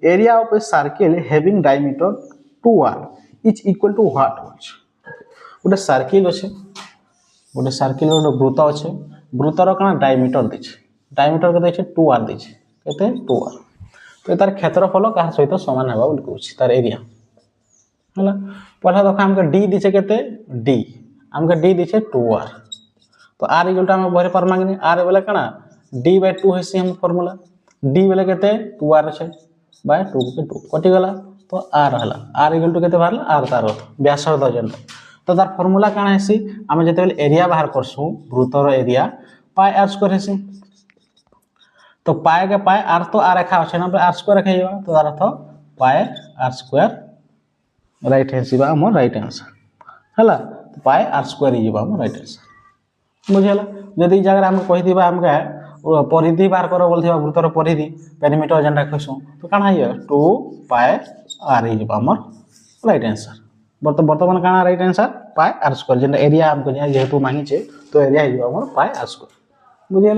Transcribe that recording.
Area of a circle having diameter 2r is equal to what होछ गोटे circle अच्छे गोटे सर्किल गोटे वृत्त अच्छे वृत्तर कण डायमीटर देछे डायमीटर के देछे 2r देछे केते 2r तो तार क्षेत्रफल कहा सहित समान हेबा बोली कहूछ तार एरिया हला पहला देखो हमके d दिछे केते d हमके d दिछे 2r तो r इक्वल टू हम बहरे पारमा कि r बोले कणा d/2 हेसी हम फार्मूला d बोले केते 2r छै बाय 2 के 2 कटि गला तो r हला r इक्वल टू केते बाहरला r तार व्यासार्ध जन तो तार फार्मूला काना हेसी हम जते बेले एरिया बाहर करसु वृत्तर एरिया पाई r स्क्वायर हेसी तो पाई के पाई r तो r रेखा अछि ना r स्क्वायर रेखा जेबा तो तार अर्थ पाई r स्क्वायर राइट हेसी बा हमर राइट आंसर हला तो पाई r स्क्वायर जेबा हमर राइट आंसर बुझला यदि जगह हम कहि दिबा हमके परिधि बाहर करो बोलथिबा वृत्तर परिधि पेरीमीटर जेनटा कहसु तो काना हिय 2 पाई r जेबा हमर राइट आंसर वर्तमान काना राइट आंसर पाई r स्क्वायर जेनटा एरिया हमको जेहेतु मांगी छे तो एरिया जेबा हमर पाई r स्क्वायर बुझला।